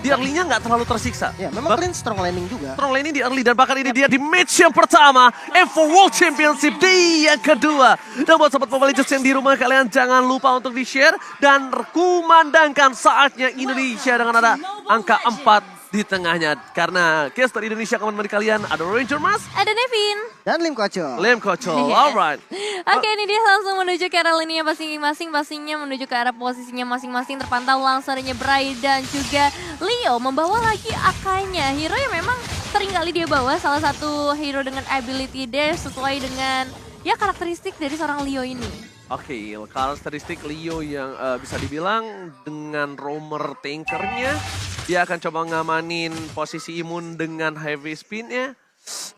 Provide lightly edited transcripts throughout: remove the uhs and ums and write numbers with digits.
di early-nya nggak terlalu tersiksa. Ya, memang Clean strong landing juga. Strong landing di early dan bahkan ini dia di match yang pertama M4 World Championship di yang kedua. Dan buat sobat Mobile Legends yang di rumah kalian jangan lupa untuk di-share dan kumandangkan saatnya Indonesia dengan ada angka 4 di tengahnya. Karena caster Indonesia akan menemani kalian ada Ranger Mas, ada Nevin, dan Lim Kocok. Lem Kocok, alright. Oke, ini dia langsung menuju ke arah lininya masing-masing. Pastinya menuju ke arah posisinya masing-masing. Terpantau langsung adanya Bray dan juga Leo membawa lagi Akainya. Hero yang memang sering kali dia bawa, salah satu hero dengan ability dash sesuai dengan ya karakteristik dari seorang Leo ini. Oke, karakteristik Leo yang bisa dibilang dengan roamer tankernya, dia akan coba ngamanin posisi imun dengan heavy spinnya.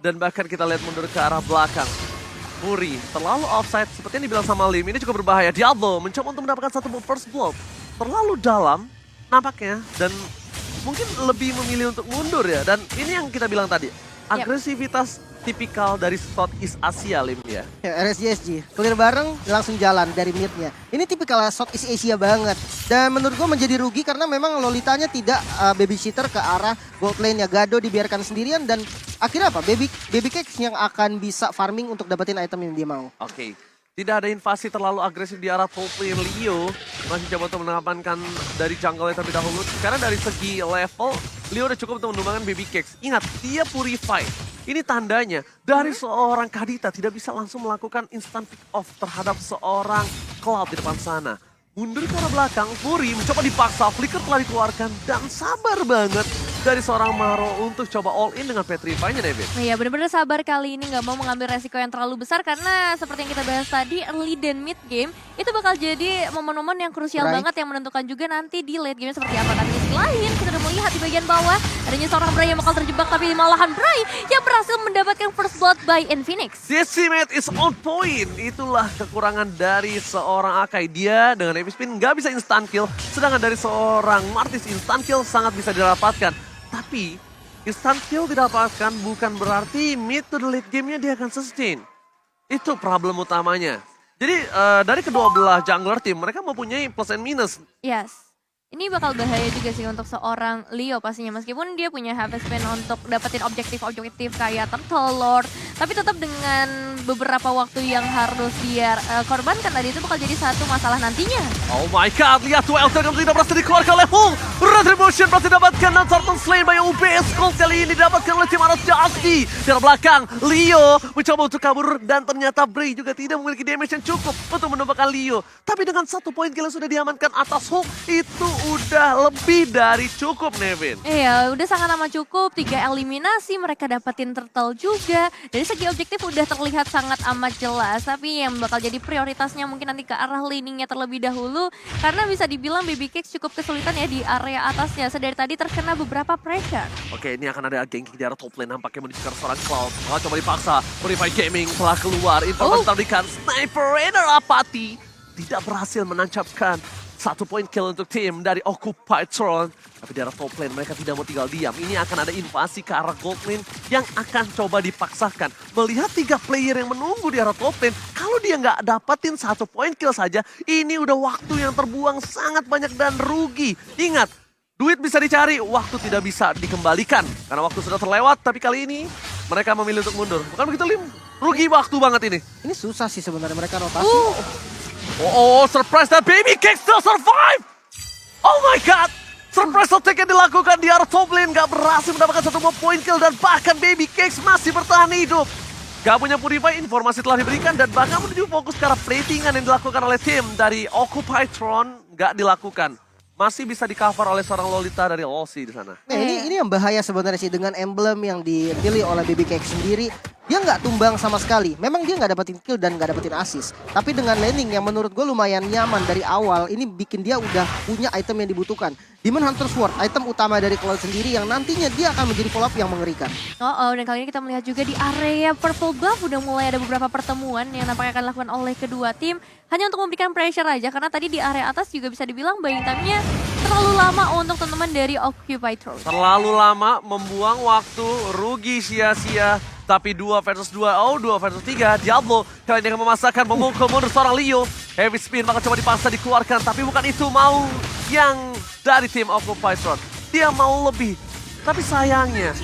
Dan bahkan kita lihat mundur ke arah belakang. Muri terlalu offside, seperti yang dibilang sama Lim, ini cukup berbahaya. Diablo mencoba untuk mendapatkan satu first blood. Terlalu dalam nampaknya, dan mungkin lebih memilih untuk mundur ya. Dan ini yang kita bilang tadi, agresivitas tipikal dari Southeast Asia, Lim ya. Ya, RSGSG, clear bareng langsung jalan dari midnya. Ini tipikal Southeast Asia banget. Dan menurut gue menjadi rugi karena memang Lolitanya tidak babysitter ke arah gold lane-nya. Gado dibiarkan sendirian dan akhirnya apa? Baby Cakes yang akan bisa farming untuk dapetin item yang dia mau. Oke. Tidak ada invasi terlalu agresif di arah top lane. Leo masih coba untuk mengamankan dari jungle terlebih dahulu. Karena dari segi level, Leo udah cukup untuk menumbangkan Baby Cakes. Ingat, dia purify. Ini tandanya dari seorang Kadita tidak bisa langsung melakukan instant pick off terhadap seorang Cloud di depan sana. Mundur ke arah belakang, Fury mencoba dipaksa, flicker telah dikeluarkan dan sabar banget dari seorang Maro untuk coba all in dengan Petrify-nya, David. Iya, benar-benar sabar kali ini, nggak mau mengambil resiko yang terlalu besar karena seperti yang kita bahas tadi, early dan mid game itu bakal jadi momen-momen yang krusial banget yang menentukan juga nanti di late game seperti apa. Tapi di sisi lain kita udah melihat di bagian bawah adanya seorang Bray yang bakal terjebak, tapi malahan Bray yang berhasil mendapatkan first blood by Infinix. Decimate is on point. Itulah kekurangan dari seorang Akai. Dia dengan heavy spin nggak bisa instant kill, sedangkan dari seorang Martis instant kill sangat bisa didapatkan. Tapi instant kill didapatkan bukan berarti mid to the late game-nya dia akan sustain. Itu problem utamanya. Jadi dari kedua belah jungler tim mereka mempunyai plus and minus. Yes. Ini bakal bahaya juga sih untuk seorang Leo pastinya, meskipun dia punya harvest spin untuk dapetin objektif-objektif kayak Turtle Lord, tapi tetap dengan beberapa waktu yang harus dia korbankan tadi itu bakal jadi satu masalah nantinya. Oh my god, lihat duel yang tidak berhasil dikeluarkan oleh Hulk. Retribution berhasil didapatkan dan Turtle slain by UBS Gold kali ini didapatkan oleh tim Aras Jasti. Di belakang, Leo mencoba untuk kabur dan ternyata Bray juga tidak memiliki damage yang cukup untuk menembakkan Leo. Tapi dengan satu poin kill yang sudah diamankan atas Hulk, itu udah lebih dari cukup, Nevin. Iya, udah sangat amat cukup. 3 eliminasi, mereka dapetin turtle juga. Dari segi objektif udah terlihat sangat amat jelas. Tapi yang bakal jadi prioritasnya mungkin nanti ke arah laningnya terlebih dahulu. Karena bisa dibilang Baby Cakes cukup kesulitan ya di area atasnya. Sedari tadi terkena beberapa pressure. Oke, ini akan ada ganking di arah top lane. Nampaknya menuju ke arah seorang Cloud. Oh, coba dipaksa. Purify Gaming telah keluar. Informasi terdirikan. Sniper Raider Apati tidak berhasil menancapkan satu poin kill untuk tim dari Occupied Throne. Tapi di arah top lane mereka tidak mau tinggal diam. Ini akan ada invasi ke arah gold lane yang akan coba dipaksakan. Melihat 3 player yang menunggu di arah top lane, kalau dia nggak dapetin satu poin kill saja, ini udah waktu yang terbuang sangat banyak dan rugi. Ingat, duit bisa dicari, waktu tidak bisa dikembalikan. Karena waktu sudah terlewat, tapi kali ini mereka memilih untuk mundur. Bukan begitu, Lim? Rugi waktu banget ini. Ini susah sih sebenarnya mereka rotasi. Oh, surprise that Baby Cakes still survive! Oh my god! Surprise attack yang dilakukan di arah top lane gak berhasil mendapatkan satu poin kill dan bahkan Baby Cakes masih bertahan hidup. Gak punya purify, informasi telah diberikan dan bahkan menuju fokus ke arah platingan yang dilakukan oleh tim dari Occupied Throne gak dilakukan. Masih bisa di cover oleh seorang Lolita dari Losi di sana. Nah, ini yang bahaya sebenarnya sih dengan emblem yang dipilih oleh Baby Cakes sendiri. Dia nggak tumbang sama sekali. Memang dia nggak dapetin kill dan nggak dapetin assist. Tapi dengan laning yang menurut gue lumayan nyaman dari awal, ini bikin dia udah punya item yang dibutuhkan. Demon Hunter Sword, item utama dari Cloud sendiri yang nantinya dia akan menjadi follow up yang mengerikan. Dan kali ini kita melihat juga di area Purple Buff udah mulai ada beberapa pertemuan yang nampaknya akan dilakukan oleh kedua tim. Hanya untuk memberikan pressure aja, karena tadi di area atas juga bisa dibilang buying time-nya terlalu lama untuk teman-teman dari Occupied Throne. Terlalu lama, membuang waktu, rugi sia-sia. Tapi 2 versus 2, 2 versus 3, Diablo kali ini akan memasakkan memukul mundur seorang Leo. Heavy spin bakal coba dipaksa dikeluarkan, tapi bukan itu mau yang dari tim Occupied Throne. dia mau lebih. Tapi sayangnya,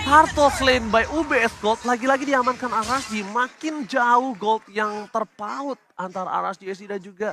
Heart of Lane by UBS Gold lagi-lagi diamankan RSG. Makin jauh gold yang terpaut antara RSG SG dan juga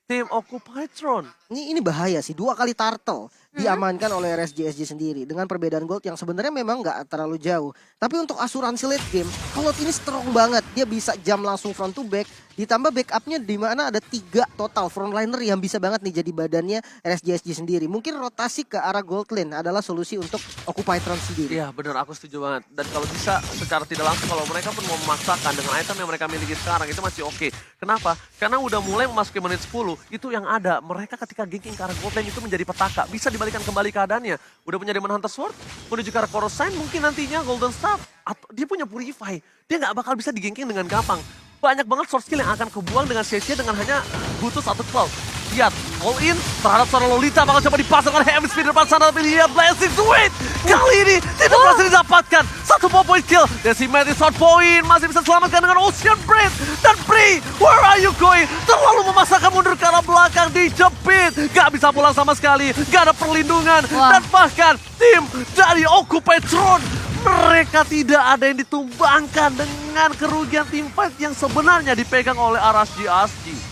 tim Occupatron. Ini bahaya sih, 2 kali turtle diamankan oleh RSG sendiri dengan perbedaan gold yang sebenarnya memang nggak terlalu jauh. Tapi untuk asuransi late game, Cloud ini strong banget. Dia bisa jam langsung front to back, ditambah backupnya di mana ada 3 total frontliner yang bisa banget nih jadi badannya RSG sendiri. Mungkin rotasi ke arah gold lane adalah solusi untuk Occupatron sendiri. Iya benar, aku setuju banget. Dan kalau bisa secara tidak langsung kalau mereka pun mau memaksakan dengan item yang mereka miliki sekarang itu masih oke. Kenapa? Karena udah mulai memasuki menit 10, itu yang ada. Mereka ketika ganking ke arah gold lane itu menjadi petaka. Bisa dibalikan kembali keadaannya. Udah punya Demon Hunter Sword, menuju ke arah Corosine, mungkin nantinya Golden Staff. Atau dia punya Purify. Dia nggak bakal bisa digengking dengan gampang. Banyak banget sword skill yang akan kebuang dengan sia-sia dengan hanya butuh 1 Cloud. Lihat, all in terhadap seorang Lolita bakal coba dipasangkan heavy speed depan sana, tapi lihat Blessing Sweet kali ini tidak berhasil didapatkan. 1 point kill, Decimated short point masih bisa selamatkan dengan Ocean Breath. Dan Pri, where are you going? Terlalu memaksakan mundur ke arah belakang, dijepit. Gak bisa pulang sama sekali, gak ada perlindungan. Dan bahkan tim dari Occupatron, mereka tidak ada yang ditumbangkan dengan kerugian tim fight yang sebenarnya dipegang oleh RSG.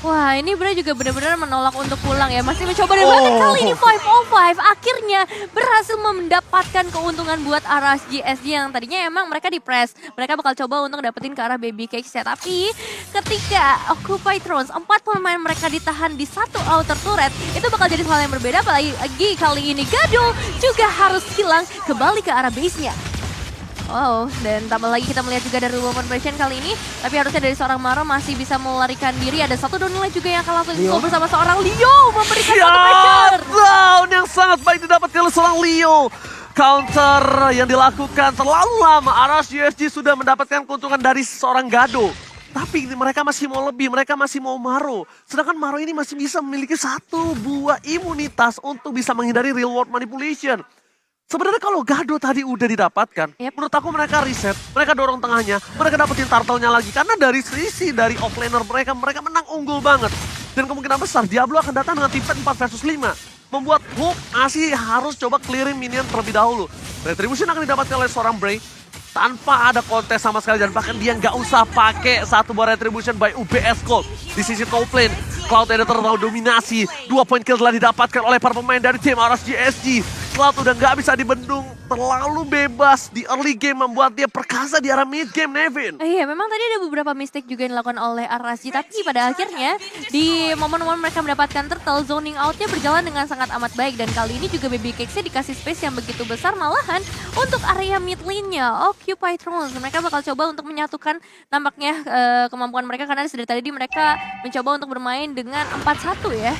Wah, ini Bray juga benar-benar menolak untuk pulang ya. Masih mencoba dan bahkan kali ini 5-on-5 akhirnya berhasil mendapatkan keuntungan buat RSG yang tadinya emang mereka di press. Mereka bakal coba untuk dapetin ke arah Baby Cakes ya. Tapi ketika Occupatron 4 pemain mereka ditahan di 1 outer turret, itu bakal jadi hal yang berbeda. Apalagi kali ini Gado juga harus hilang kembali ke arah base-nya. Wow, dan tambah lagi kita melihat juga dari Woman Version kali ini. Tapi harusnya dari seorang Maro masih bisa melarikan diri. Ada 1 down lane juga yang akan langsung di bersama seorang Leo memberikan satu pressure. Down yang sangat baik didapatkan oleh seorang Leo. Counter yang dilakukan terlalu lama. RSG sudah mendapatkan keuntungan dari seorang Gado. Tapi mereka masih mau lebih, mereka masih mau Maro. Sedangkan Maro ini masih bisa memiliki 1 buah imunitas untuk bisa menghindari real world manipulation. Sebenarnya kalau Gado tadi udah didapatkan, menurut aku mereka reset, mereka dorong tengahnya, mereka dapetin turtle-nya lagi. Karena dari sisi dari offlaner mereka menang unggul banget. Dan kemungkinan besar Diablo akan datang dengan tim fight 4 versus 5. Membuat Hook masih harus coba clearing minion terlebih dahulu. Retribution akan didapatkan oleh seorang Bray tanpa ada kontes sama sekali. Dan bahkan dia nggak usah pakai 1 buah Retribution by UBS Gold. Di sisi top lane, Cloud Editor terlalu dominasi. 2 point kill telah didapatkan oleh para pemain dari tim RSG. Cloud udah nggak bisa dibendung, terlalu bebas di early game membuat dia perkasa di arah mid game, Nevin. Iya, memang tadi ada beberapa mistake juga yang dilakukan oleh RSG, tapi pada akhirnya di momen-momen mereka mendapatkan turtle, zoning outnya berjalan dengan sangat amat baik. Dan kali ini juga Baby Cakes-nya dikasih space yang begitu besar, malahan untuk area mid lane-nya Occupatron. Mereka bakal coba untuk menyatukan nampaknya kemampuan mereka, karena dari tadi mereka mencoba untuk bermain dengan 4-1 ya.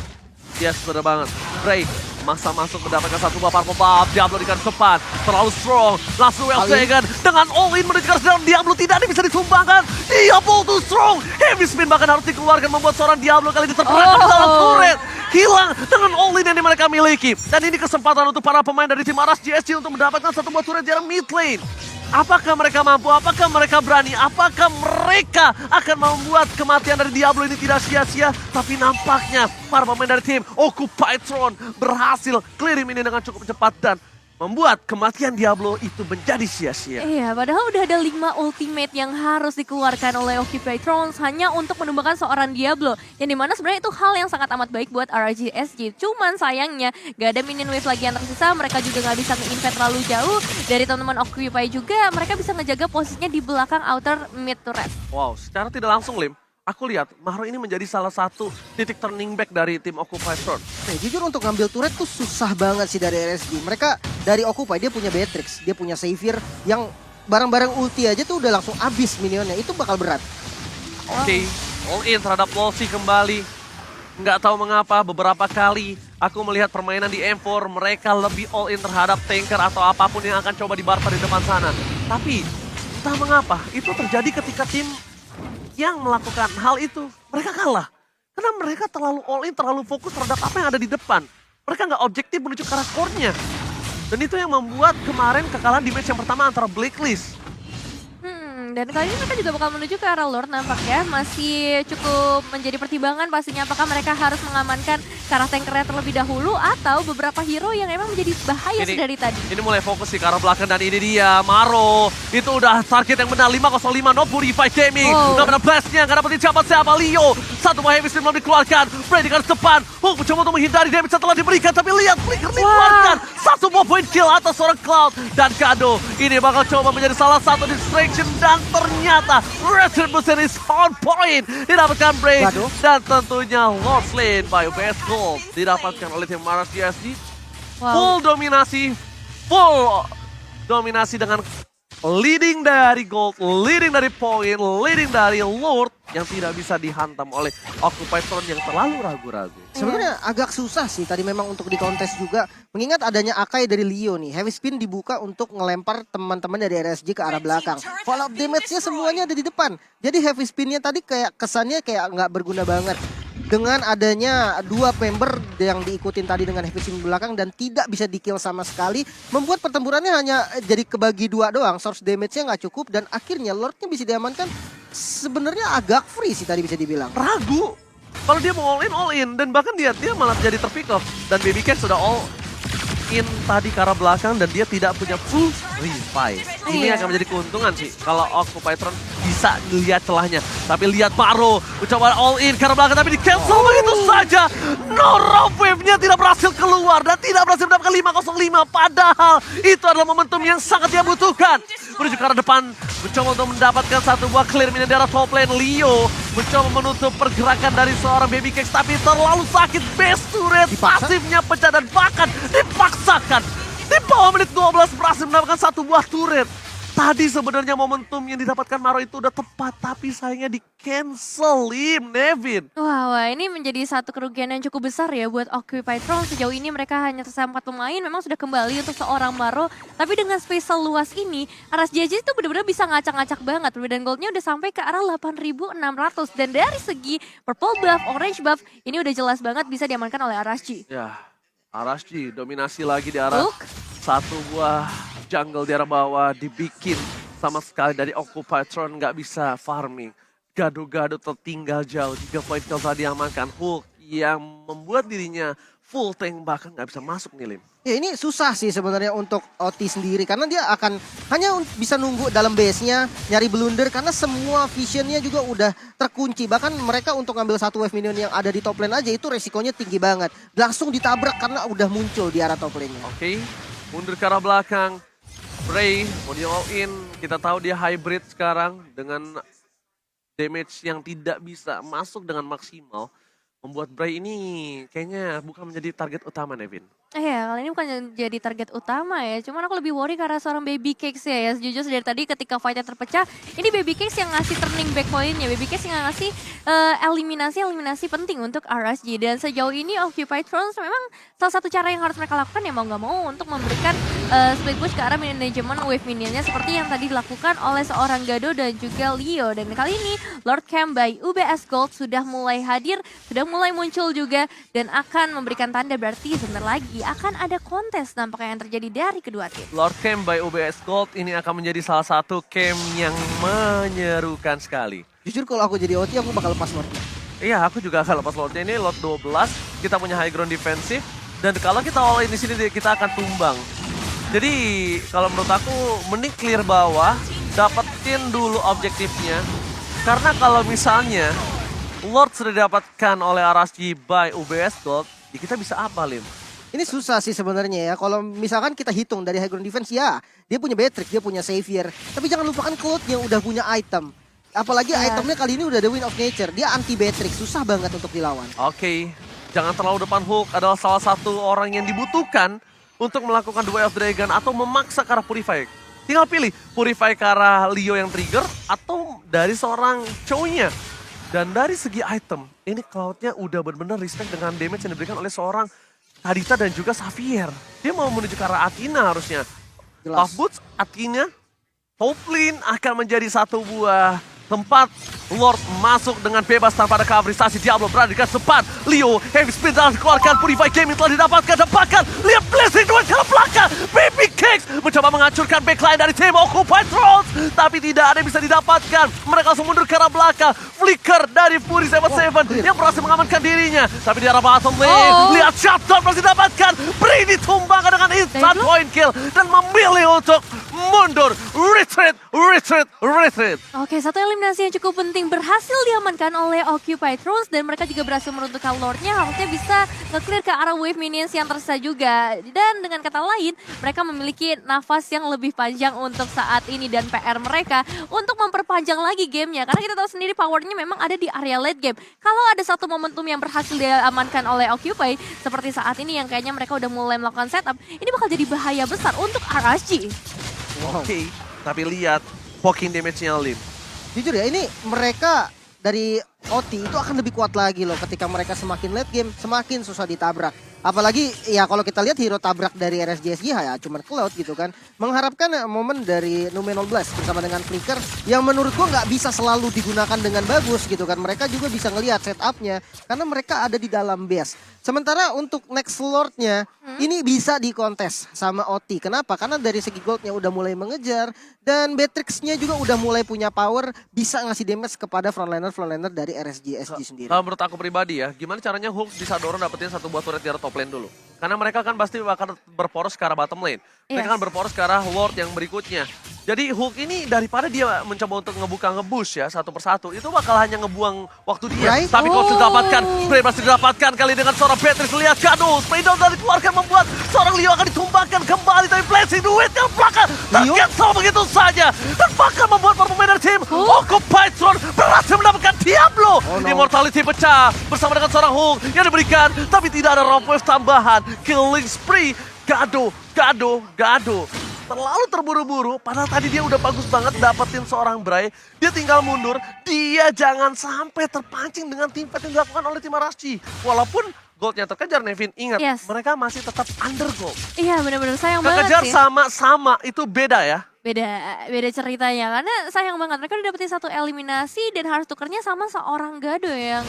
Yes, bener banget. Bray masa masuk mendapatkan 1 buah purple buff. Diablo di garis depan, terlalu strong. Langsung well taken dengan all in menuju garis depan. Diablo tidak bisa disumbangkan. Diablo too strong. Heavy spin bahkan harus dikeluarkan membuat seorang Diablo kali ini terperangkap di dalam turret. Hilang dengan all in yang mereka miliki. Dan ini kesempatan untuk para pemain dari tim RSG untuk mendapatkan 1 buah turret jarak mid lane. Apakah mereka mampu? Apakah mereka berani? Apakah mereka akan membuat kematian dari Diablo ini tidak sia-sia? Tapi nampaknya para pemain dari tim Occupatron berhasil clearing ini dengan cukup cepat dan membuat kematian Diablo itu menjadi sia-sia. Iya, padahal udah ada 5 ultimate yang harus dikeluarkan oleh Occupatron hanya untuk menumbuhkan seorang Diablo. Yang dimana sebenarnya itu hal yang sangat amat baik buat RSG. Cuman sayangnya gak ada minion wave lagi yang tersisa, mereka juga gak bisa nge-invade terlalu jauh. Dari teman-teman Occupy juga, mereka bisa ngejaga posisinya di belakang outer mid turret. Wow, secara tidak langsung Lim, aku lihat Maro ini menjadi salah satu titik turning back dari tim Occupatron. Jujur untuk ngambil turret tuh susah banget sih dari RSG. Mereka dari Occupy dia punya Beatrix, dia punya Xavier yang barang-barang ulti aja tuh udah langsung habis minionnya. Itu bakal berat. Oke, all in terhadap Losi kembali. Nggak tahu mengapa beberapa kali aku melihat permainan di M4 mereka lebih all in terhadap tanker atau apapun yang akan coba dibarter di depan sana. Tapi entah mengapa itu terjadi ketika tim yang melakukan hal itu, mereka kalah. Karena mereka terlalu all in, terlalu fokus terhadap apa yang ada di depan. Mereka nggak objektif menuju ke arah core-nya. Dan itu yang membuat kemarin kekalahan di match yang pertama antara Blacklist. Dan kali ini mereka juga bakal menuju ke arah Lord nampaknya. Masih cukup menjadi pertimbangan pastinya apakah mereka harus mengamankan ke arah tankernya terlebih dahulu atau beberapa hero yang emang menjadi bahaya sih dari tadi. Ini mulai fokus sih ke arah belakang dan ini dia Maro. Itu udah target yang benar 505 no Purify Gaming. Udah benar blastnya gak dapetin siapa-siapa. Leo satu buah heavy spin belum dikeluarkan. Brady di garis depan. Hulk mencoba untuk menghindari damage setelah diberikan tapi lihat Flicker dikeluarkan. Satu buah point kill atas seorang Cloud dan Kado. Ini bakal coba menjadi salah satu distraction dan ternyata Retribution is on point. Didapatkan Brady dan tentunya Lost Lane by Best Gold didapatkan oleh tim Maras GSG. Full dominasi dengan leading dari Gold, leading dari Point, leading dari Lord yang tidak bisa dihantam oleh Occupied Throne yang terlalu ragu-ragu. Sebenarnya agak susah sih tadi memang untuk dikontes juga. Mengingat adanya Akai dari Leo nih. Heavy spin dibuka untuk ngelempar teman-teman dari RSG ke arah belakang. Follow up damage-nya semuanya ada di depan. Jadi heavy spin-nya tadi kayak kesannya kayak nggak berguna banget. Dengan adanya dua member yang diikutin tadi dengan heavy spin belakang dan tidak bisa di-kill sama sekali. Membuat pertempurannya hanya jadi kebagi dua doang. Source damage-nya nggak cukup dan akhirnya Lord-nya bisa diamankan. Sebenarnya agak free sih tadi bisa dibilang. Ragu. Kalau dia mau all in. Dan bahkan dia malah jadi terpick off. Dan Baby Cat sudah all in tadi ke arah belakang dan dia tidak punya full revive. Ini akan menjadi keuntungan sih kalau Occupied Throne bisa lihat celahnya. Tapi lihat Maro mencoba all in ke arah belakang tapi di cancel begitu saja. No rope wave-nya tidak berhasil keluar dan tidak berhasil mendapatkan 505. Padahal itu adalah momentum yang sangat dia butuhkan. Menuju ke arah depan mencoba untuk mendapatkan satu buah clear minion dari top lane. Leo mencoba menutup pergerakan dari seorang Baby Cakes tapi terlalu sakit. Best turret pasifnya pecah dan bahkan dipaksakan. Di bawah menit 12 berhasil mendapatkan satu buah turret. Tadi sebenarnya momentum yang didapatkan Maro itu udah tepat tapi sayangnya di cancelin Nevin. Wah, ini menjadi satu kerugian yang cukup besar ya buat Occupied Throne. Sejauh ini mereka hanya tersisa 4 pemain, memang sudah kembali untuk seorang Maro. Tapi dengan spesial luas ini, Aras JJ itu benar-benar bisa ngacak-ngacak banget. Perbedaan goldnya udah sampai ke arah 8.600. Dan dari segi purple buff, orange buff, ini udah jelas banget bisa diamankan oleh Aras G. Ya, Aras G dominasi lagi di arah satu buah jungle di arah bawah dibikin sama sekali dari Occupied Throne nggak bisa farming. Gado-gado tertinggal jauh. 3 point kill tadi diamankan. Hulk yang membuat dirinya full tank bahkan nggak bisa masuk nih Lim. Ya ini susah sih sebenarnya untuk Oti sendiri karena dia akan hanya bisa nunggu dalam base-nya, nyari blunder karena semua vision-nya juga udah terkunci. Bahkan mereka untuk ngambil satu wave minion yang ada di top lane aja itu resikonya tinggi banget. Langsung ditabrak karena udah muncul di arah top lane-nya. Oke, mundur ke arah belakang. Bray mau di all in, kita tahu dia hybrid sekarang dengan damage yang tidak bisa masuk dengan maksimal. Membuat Bray ini kayaknya bukan menjadi target utama Nevin. Iya, kali ini bukan jadi target utama ya. Cuman aku lebih worry karena seorang Baby Cakes ya. Sejujurnya dari tadi ketika fightnya terpecah, ini Baby Cakes yang ngasih turning back point-nya. Baby Cakes yang ngasih eliminasi penting untuk RSG. Dan sejauh ini Occupied Throne memang salah satu cara yang harus mereka lakukan ya mau nggak mau untuk memberikan split push ke arah manajemen wave minionnya seperti yang tadi dilakukan oleh seorang Gado dan juga Leo. Dan kali ini Lord Camp by UBS Gold sudah mulai hadir, sudah mulai muncul juga dan akan memberikan tanda berarti sebentar lagi akan ada kontes nampaknya yang terjadi dari kedua tim. Lord Camp by UBS Gold ini akan menjadi salah satu camp yang menyerukan sekali. Jujur kalau aku jadi OT aku bakal lepas Lordnya. Iya, aku juga akan lepas Lordnya. Ini Lord 12, kita punya high ground defensif dan kalau kita all in di sini kita akan tumbang. Jadi kalau menurut aku mending clear bawah, dapetin dulu objektifnya. Karena kalau misalnya Lord sudah didapatkan oleh RSG by UBS Gold, ya kita bisa apa Lim? Ini susah sih sebenarnya ya. Kalau misalkan kita hitung dari high ground defense ya, dia punya Beatrix, dia punya Savior. Tapi jangan lupakan Cloud yang udah punya item. Apalagi itemnya kali ini udah ada Wind of Nature. Dia anti Beatrix, susah banget untuk dilawan. Oke, jangan terlalu depan. Hulk adalah salah satu orang yang dibutuhkan untuk melakukan The Way of Dragon atau memaksa ke arah Purify. Tinggal pilih Purify ke arah Leo yang trigger atau dari seorang Chow-nya. Dan dari segi item, ini Cloud-nya udah benar-benar respect dengan damage yang diberikan oleh seorang Kadita dan juga Xavier. Dia mau menuju ke arah Athena harusnya. Tough Boots, Athena, top lane akan menjadi satu buah tempat Lord masuk dengan bebas tanpa ada coverisasi. Diablo berada di garis depan. Leo, heavy spin dalam dikeluarkan. Purify Gaming telah didapatkan. Dan bahkan lihat blessing dua ke belakang. Baby Cakes mencoba mengacu menghancurkan backline dari tim Occupied Thrones. Tapi tidak ada yang bisa didapatkan. Mereka langsung mundur ke arah belakang. Flicker dari Fury 77 yang berhasil mengamankan dirinya. Tapi di arah bottom lane, lihat shutdown berhasil didapatkan. Bri ditumbangkan dengan instant point kill. Dan memilih untuk mundur. Retreat. Oke, satu eliminasi yang cukup penting berhasil diamankan oleh Occupied Thrones. Dan mereka juga berhasil meruntuhkan Lordnya. Harusnya bisa nge-clear ke arah wave minions yang tersisa juga. Dan dengan kata lain, mereka memiliki nafas yang lebih panjang untuk saat ini. Dan PR mereka untuk memperpanjang lagi gamenya. Karena kita tahu sendiri powernya memang ada di area late game. Kalau ada satu momentum yang berhasil diamankan oleh Occupy, seperti saat ini yang kayaknya mereka udah mulai melakukan setup, ini bakal jadi bahaya besar untuk RSG. Oke, tapi lihat poking damage-nya Lim. Jujur ya, ini mereka dari OT itu akan lebih kuat lagi loh ketika mereka semakin late game, semakin susah ditabrak. Apalagi ya kalau kita lihat hero tabrak dari RSGSG ya cuman Cloud gitu kan. Mengharapkan momen dari Numenor Blast bersama dengan Flicker yang menurut gua nggak bisa selalu digunakan dengan bagus gitu kan. Mereka juga bisa ngelihat setupnya karena mereka ada di dalam base. Sementara untuk next Lordnya ini bisa dikontes sama OT. Kenapa? Karena dari segi goldnya udah mulai mengejar dan Beatrix-nya juga udah mulai punya power bisa ngasih damage kepada frontliner dari RSGSG sendiri. Kalau menurut aku pribadi ya, gimana caranya Hulk bisa dorong dapetin satu buah turret di arah top lane dulu. Karena mereka kan pasti akan berporos ke arah bottom lane. Mereka kan berporos ke arah Lord yang berikutnya. Jadi Hulk ini daripada dia mencoba untuk nge-bush ya satu persatu, itu bakal hanya ngebuang waktu dia. Right? Tapi kalau sudah didapatkan, spray masih didapatkan kali dengan seorang Beatrix. Lihat Shadow, spray down dari dikeluarkan membuat seorang Leo akan ditumbangkan kembali. Tapi blessing duit yang belakang tercancel begitu saja. Dan bahkan membuat para pemain dari tim Occupied Throne berhasil mendapatkan Diablo. Immortality pecah bersama dengan seorang Hulk yang diberikan. Tapi tidak ada rob wave tambahan. Killing spree, Gado. Terlalu terburu-buru, padahal tadi dia udah bagus banget dapetin seorang Bray. Dia tinggal mundur, dia jangan sampai terpancing dengan tim fight yang dilakukan oleh tim RSG. Walaupun goldnya terkejar, Nevin, ingat mereka masih tetap under gold. Iya benar-benar sayang banget Terkejar sih. sama-sama, itu beda ya. Beda ceritanya, karena sayang banget mereka udah dapetin satu eliminasi dan harus tukernya sama seorang Gado yang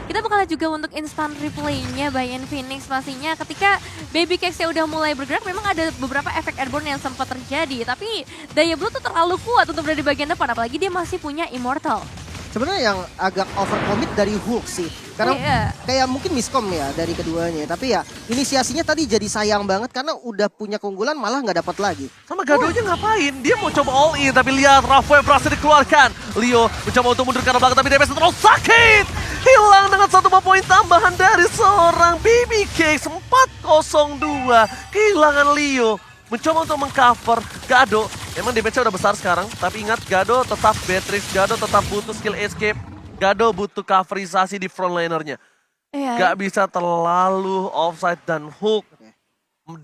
kita bakal juga untuk instant replaynya by Infinix pastinya ketika Baby Cakes-nya udah mulai bergerak memang ada beberapa efek airborne yang sempat terjadi tapi Diablo tuh terlalu kuat untuk berada di bagian depan apalagi dia masih punya Immortal. Sebenarnya yang agak overcommit dari Hulk sih. Karena kayak mungkin miskom ya dari keduanya. Tapi ya inisiasinya tadi jadi sayang banget karena udah punya keunggulan malah nggak dapat lagi. Sama Gadonya ngapain? Dia mau coba all in tapi lihat Rafael berhasil dikeluarkan. Leo mencoba untuk mundur ke arah belakang tapi DPS terus sakit. Hilang dengan satu poin tambahan dari seorang Baby Cakes 402. Kehilangan Leo. Mencoba untuk mengcover Gado. Emang damage-nya udah besar sekarang. Tapi ingat Gado tetap Beatrix. Gado tetap butuh skill escape. Gado butuh coverisasi di frontlinernya. Gak bisa terlalu offside dan Hulk.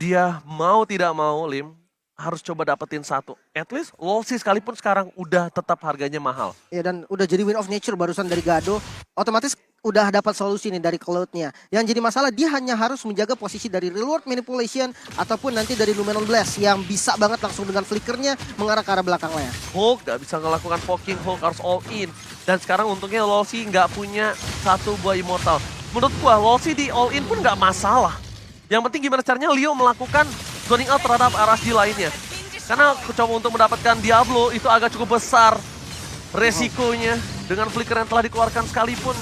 Dia mau tidak mau Lim. Harus coba dapetin satu. At least Lolsi sekalipun sekarang udah tetap harganya mahal. Ya dan udah jadi win of nature barusan dari Gado. Otomatis udah dapat solusi nih dari Cloud-nya. Yang jadi masalah dia hanya harus menjaga posisi dari reward manipulation ataupun nanti dari Numenor Blast yang bisa banget langsung dengan flickernya mengarah ke arah belakang layar. Hulk gak bisa ngelakukan poking, Hulk harus all in. Dan sekarang untungnya Lolsi nggak punya satu buah immortal. Menurut gua Lolsi di all in pun nggak masalah. Yang penting gimana caranya Leo melakukan zoning out terhadap RSG lainnya. Karena coba untuk mendapatkan Diablo itu agak cukup besar resikonya. Dengan flicker yang telah dikeluarkan sekalipun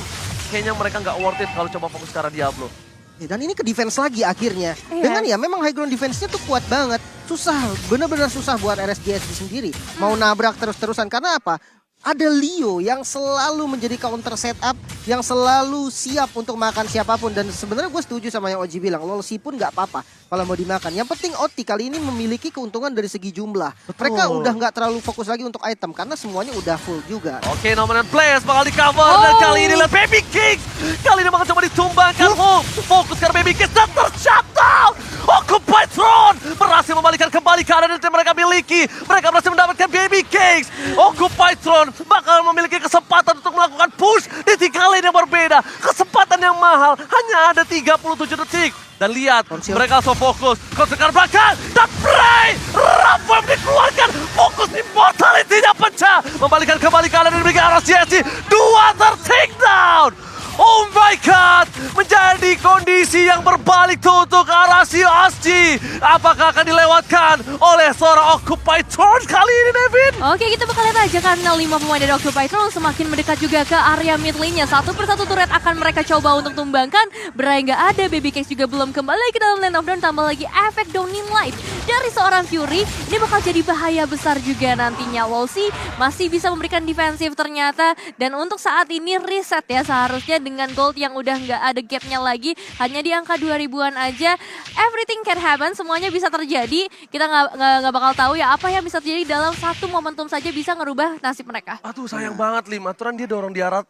kayaknya mereka nggak worth it kalau coba fokus ke arah Diablo. Dan ini ke defense lagi akhirnya. Dengan ya memang high ground defense-nya tuh kuat banget. Susah, bener-bener susah buat RSGSG sendiri. Mau nabrak terus-terusan karena apa? Ada Leo yang selalu menjadi counter setup, yang selalu siap untuk makan siapapun. Dan sebenarnya gue setuju sama yang Oji bilang, Lolsi pun nggak apa-apa kalau mau dimakan. Yang penting OT kali ini memiliki keuntungan dari segi jumlah. Mereka udah nggak terlalu fokus lagi untuk item karena semuanya udah full juga. Oke, Nomen Players bakal di cover dan kali ini lihat Baby Cakes. Kali ini bakal coba ditumbangkan Hulk. Fokus ke Baby Cakes dan tershutdown. Occupied Throne berhasil membalikan kembali keadaan yang mereka miliki. Mereka berhasil mendapatkan Baby Cakes. Occupied Throne bakal memiliki kesempatan untuk melakukan push di 3 lane yang berbeda. Kesempatan yang mahal hanya ada 37 detik. Dan lihat, mereka langsung fokus. Konsekar belakang. Dan Bray! Rafael dikeluarkan. Fokus di mortality-nya pecah. Membalikan kembali keadaan dan diberikan RSGSG. 2 ter-take down. Oh my god. Menjadi kondisi yang berbalik itu untuk arah si Asji. Apakah akan dilewatkan oleh seorang Occupy Throne kali ini, Devin? Oke, kita bakal lihat aja karena 5 pemain dari Occupy Throne semakin mendekat juga ke area mid lane-nya. Satu persatu turret akan mereka coba untuk tumbangkan. Berai nggak ada, Baby Cakes juga belum kembali ke dalam lane of dawn. Tambah lagi efek Downing Light dari seorang Fury. Ini bakal jadi bahaya besar juga nantinya. Wolsey masih bisa memberikan defensif ternyata. Dan untuk saat ini reset ya seharusnya dengan gold yang udah nggak ada gapnya lagi. Hanya di angka 2000-an aja. Everything can happen, semuanya bisa terjadi. Kita nggak bakal tahu ya apa yang bisa terjadi dalam satu momentum saja bisa ngerubah nasib mereka. Aduh sayang banget Lim, aturan dia dorong di arah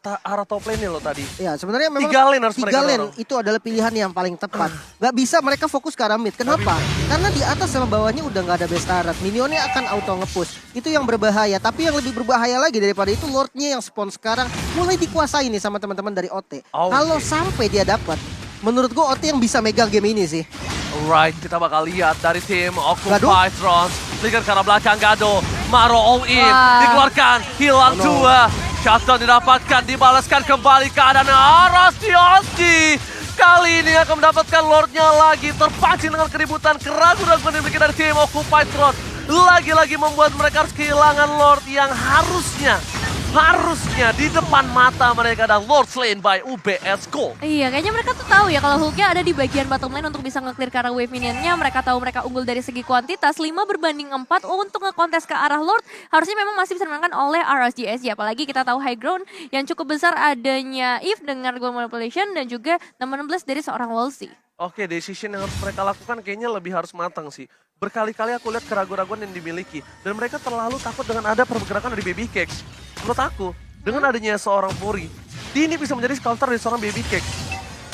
top lane-nya loh tadi. Ya sebenarnya memang 3 lane harus mereka tiga lane dorong. itu adalah pilihan yang paling tepat. Gak bisa mereka fokus ke arah mid. Kenapa? Karena di atas sama bawahnya udah gak ada base turret. Minionnya akan auto nge-push. Itu yang berbahaya. Tapi yang lebih berbahaya lagi daripada itu, Lordnya yang spawn sekarang mulai dikuasai nih sama teman-teman dari OT. Oh, Kalau oke. sampai dia dapat, menurut gue OT yang bisa megang game ini sih. Alright, kita bakal lihat dari tim Gado? Occupy Throne. Lihat ke arah belakang Gado. Maro all in, Wah. dikeluarkan, hilang Oh, no. 2. Shutdown didapatkan, dibalaskan kembali ke arah arah si Asji. Kali ini akan mendapatkan Lordnya lagi, terpancing dengan keributan, keraguan-keraguan yang dimiliki dari tim Occupy Throne. Lagi-lagi membuat mereka harus kehilangan Lord yang harusnya di depan mata mereka dan Lord slain by UBS Gold. Iya, kayaknya mereka tuh tahu ya kalau hooknya ada di bagian bottom lane untuk bisa nge-clear ke arah wave minionnya. Mereka tahu mereka unggul dari segi kuantitas, 5-4 untuk nge-kontes ke arah Lord. Harusnya memang masih bisa dimenangkan oleh RSGS ya. Apalagi kita tahu high ground yang cukup besar adanya Eve dengan goal manipulation dan juga 16 dari seorang Wolsey. Oke, decision yang harus mereka lakukan kayaknya lebih harus matang sih. Berkali-kali aku lihat keraguan-keraguan yang dimiliki. Dan mereka terlalu takut dengan ada pergerakan dari Baby Cakes. Menurut aku, dengan adanya seorang Fury, dia ini bisa menjadi counter dari seorang Baby Cakes.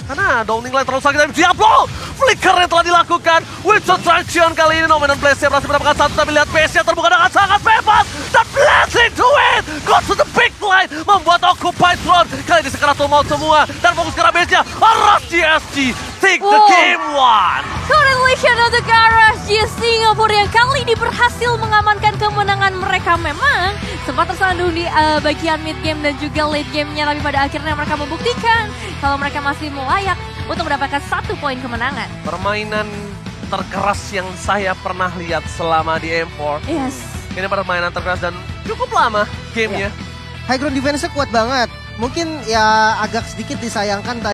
Karena Downing Light terlalu sakit dari Diablo. Flicker yang telah dilakukan. With Traction kali ini Nomen Blaze berhasil mendapatkan satu. Tapi lihat base-nya terbuka dengan sangat bebas. Dan blessing to it. Go to the big line. Membuat Occupy Throne. Kali ini sekarang mau semua. Dan fokus ke arah base-nya. Arras GSG. Take the game one. Correlation untuk RSG Singapura yang kali ini berhasil mengamankan kemenangan mereka. Memang sempat tersandung di bagian mid game dan juga late game-nya. Tapi pada akhirnya mereka membuktikan kalau mereka masih layak untuk mendapatkan 1 poin kemenangan. Permainan terkeras yang saya pernah lihat selama di M4. Yes. Ini permainan terkeras dan cukup lama gamenya. High ground defense-nya kuat banget. Mungkin ya agak sedikit disayangkan